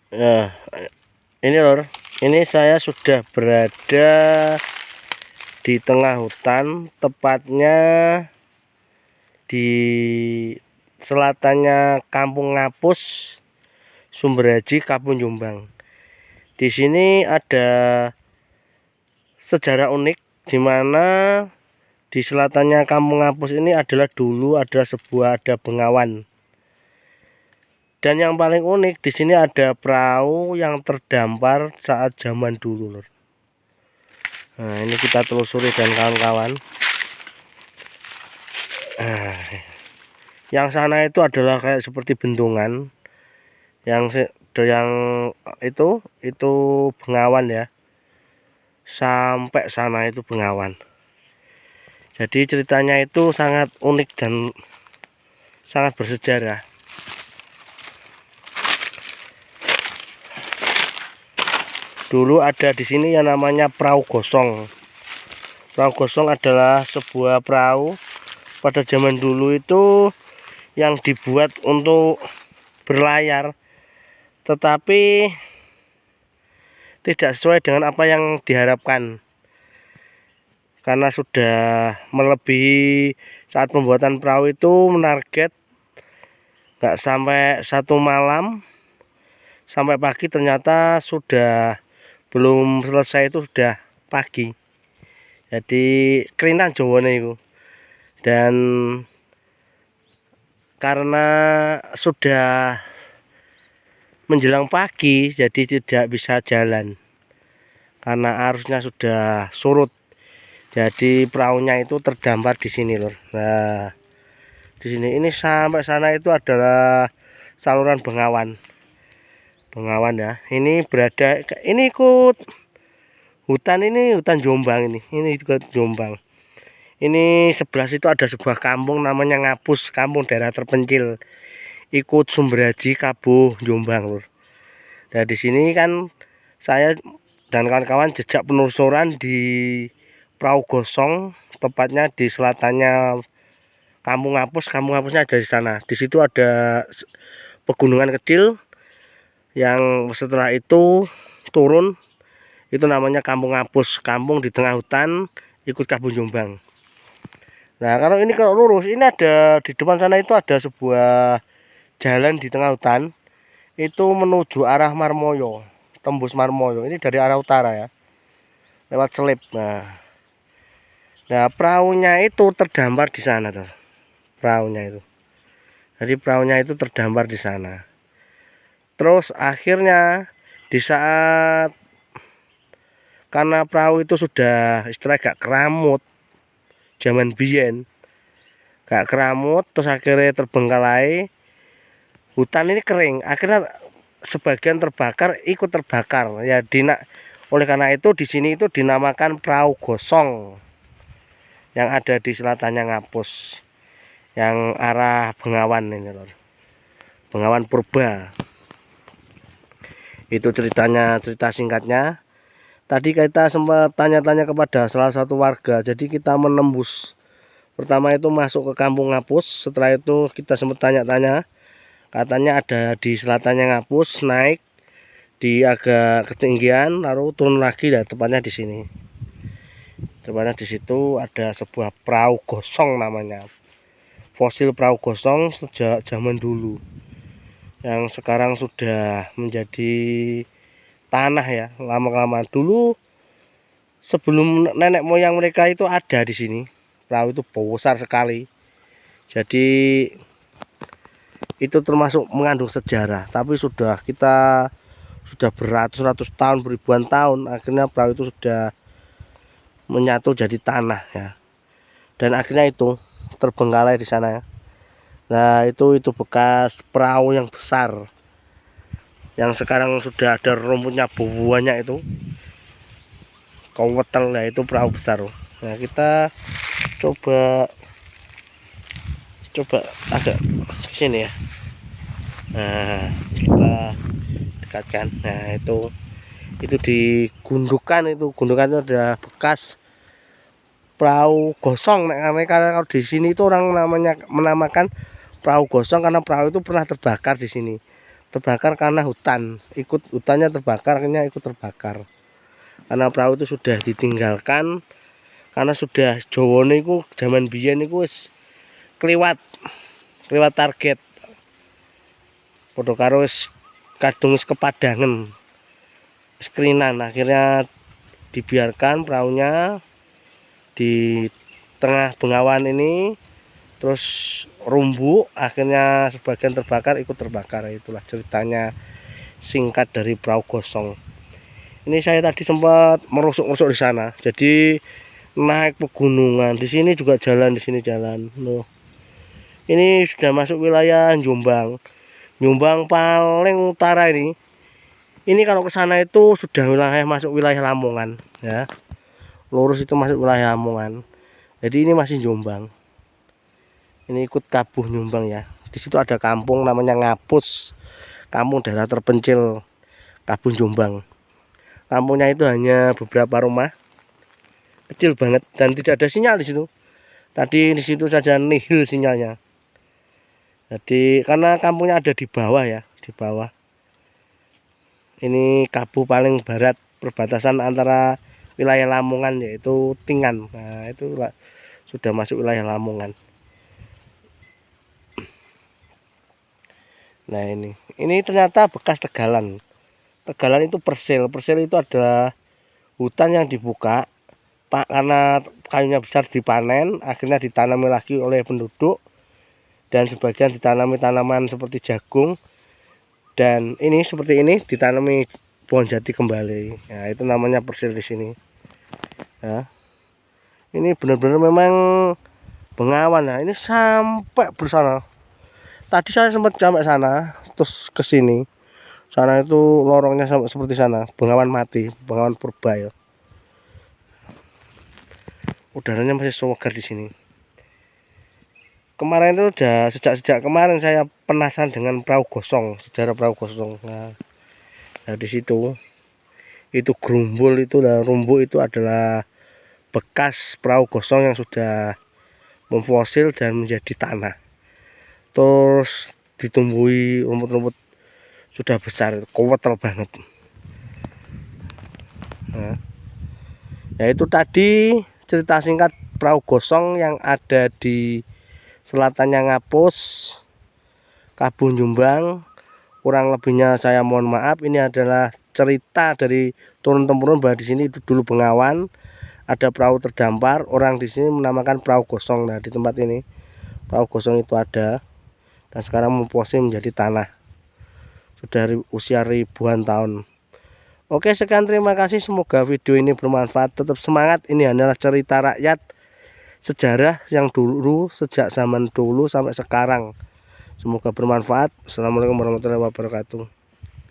Nah, ini lor, ini saya sudah berada di tengah hutan, tepatnya di selatannya Kampung Ngapus, Sumberhaji, Kampung Jombang. Di sini ada sejarah unik, di mana di selatannya Kampung Ngapus ini adalah dulu ada bengawan. Dan yang paling unik di sini ada perahu yang terdampar saat zaman dulu, lor. Nah, ini kita telusuri dan kawan-kawan. Nah, yang sana itu adalah kayak seperti bendungan. Yang itu bengawan ya. Sampai sana itu bengawan. Jadi ceritanya itu sangat unik dan sangat bersejarah. Dulu ada di sini yang namanya perahu gosong. Perahu gosong adalah sebuah perahu pada zaman dulu itu yang dibuat untuk berlayar, tetapi tidak sesuai dengan apa yang diharapkan, karena sudah melebihi saat pembuatan perahu itu menarget nggak sampai 1 malam, sampai pagi ternyata sudah belum selesai itu sudah pagi. Jadi kerinan Jawane itu. Dan karena sudah menjelang pagi jadi tidak bisa jalan karena arusnya sudah surut. Jadi perahunya itu terdampar di sini, lor. Nah, di sini ini sampai sana itu adalah saluran bengawan. Bengawan ya. Ini ikut hutan, ini hutan Jombang ini. Ini ikut Jombang. Ini sebelah situ ada sebuah kampung namanya Ngapus, kampung daerah terpencil. Ikut Sumberhaji, Kabuh, Jombang, lur. Nah, di sini kan saya dan kawan-kawan jejak penelusuran di perahu gosong, tepatnya di selatannya Kampung Ngapus. Kampung Ngapusnya ada di sana. Di situ ada pegunungan kecil yang setelah itu turun, itu namanya Kampung Ngapus, kampung di tengah hutan, ikut Kabuh Jombang. Nah, kalau lurus ini ada di depan sana itu ada sebuah jalan di tengah hutan, itu menuju arah Marmoyo, tembus Marmoyo. Ini dari arah utara ya, lewat Selip. Nah, perahunya itu terdampar di sana tuh. Perahunya itu. Jadi perahunya itu terdampar di sana. Terus akhirnya di saat karena perahu itu sudah istilah gak keramut, zaman biyen gak keramut, terus akhirnya terbengkalai, hutan ini kering, akhirnya sebagian terbakar, ikut terbakar ya. Oleh karena itu di sini itu dinamakan perahu gosong yang ada di selatannya Ngapus, yang arah Bengawan ini, lor. Bengawan Purba. Itu cerita singkatnya. Tadi kita sempat tanya-tanya kepada salah satu warga. Jadi kita menembus, pertama itu masuk ke Kampung Ngapus. Setelah itu kita sempat tanya-tanya, katanya ada di selatannya Ngapus, naik di agak ketinggian lalu turun lagi, ya tepatnya di sini. Tepatnya di situ ada sebuah perahu gosong namanya. Fosil perahu gosong sejak zaman dulu, yang sekarang sudah menjadi tanah ya, lama-lama. Dulu sebelum nenek moyang mereka itu ada di sini, perahu itu besar sekali. Jadi itu termasuk mengandung sejarah, tapi sudah beratus-ratus tahun, beribuan tahun, akhirnya perahu itu sudah menyatu jadi tanah ya. Dan akhirnya itu terbengkalai di sana ya. Nah, itu bekas perahu yang besar, yang sekarang sudah ada rumputnya banyak itu, kawetel ya, itu perahu besar. Nah, kita coba agak sini ya. Nah, kita dekatkan. Nah, itu di gundukan itu ada bekas perahu gosong. Nah, karena kalau di sini itu orang menamakan perahu gosong karena perahu itu pernah terbakar di sini. terbakar karena hutannya terbakar, akhirnya ikut terbakar. Karena perahu itu sudah ditinggalkan, karena sudah Jawane iku zaman biyen iku wis kliwat target. Padha karo wis kadung wis kepadangan. Skrinan, akhirnya dibiarkan perahunya di tengah bengawan ini, terus rumbu, akhirnya sebagian terbakar, ikut terbakar. Itulah ceritanya singkat dari perahu gosong ini. Saya tadi sempat merusuk-rusuk di sana, jadi naik pegunungan. Di sini juga jalan, di sini jalan loh. Ini sudah masuk wilayah Jombang paling utara ini. Ini kalau ke sana itu sudah masuk wilayah Lamongan ya. Lurus itu masuk wilayah Lamongan. Jadi ini masih Jombang. Ini ikut Kabuh Jombang ya. Di situ ada kampung namanya Ngapus. Kampung daerah terpencil Kabuh Jombang. Kampungnya itu hanya beberapa rumah. Kecil banget dan tidak ada sinyal di situ. Tadi di situ saja nihil sinyalnya. Jadi karena kampungnya ada di bawah ya, di bawah. Ini Kabuh paling barat, perbatasan antara wilayah Lamongan yaitu Tingan. Nah, itu sudah masuk wilayah Lamongan. Nah, ini ternyata bekas tegalan. Tegalan itu persil. Persil itu adalah hutan yang dibuka Pak, karena kayunya besar dipanen, akhirnya ditanami lagi oleh penduduk, dan sebagian ditanami tanaman seperti jagung. Dan ini seperti ini ditanami pohon jati kembali. Nah, itu namanya persil di sini. Ya. Ini benar-benar memang bengawan. Nah, ini sampai bersana. Tadi saya sempat sampai sana, terus ke sini. Sana itu lorongnya sampai seperti sana. Bengawan mati, bengawan purba ya. Udaranya masih segar di sini. Kemarin itu udah sejak kemarin saya penasaran dengan perahu gosong, sejarah perahu gosong. Nah, di situ itu gerumbul itu lah, rumbu itu adalah bekas perahu gosong yang sudah memfosil dan menjadi tanah. Terus ditumbuhi rumput-rumput sudah besar, kuatel banget. Nah, ya itu tadi cerita singkat perahu gosong yang ada di selatannya Ngapus, Kabuh Jombang. Kurang lebihnya saya mohon maaf. Ini adalah cerita dari turun temurun bahwa di sini dulu bengawan, ada perahu terdampar. Orang di sini menamakan perahu gosong. Nah, di tempat ini perahu gosong itu ada dan sekarang memfosil menjadi tanah. Sudah usia ribuan tahun. Oke, sekian, terima kasih. Semoga video ini bermanfaat. Tetap semangat. Ini adalah cerita rakyat, sejarah yang dulu, sejak zaman dulu sampai sekarang. Semoga bermanfaat. Assalamualaikum warahmatullahi wabarakatuh.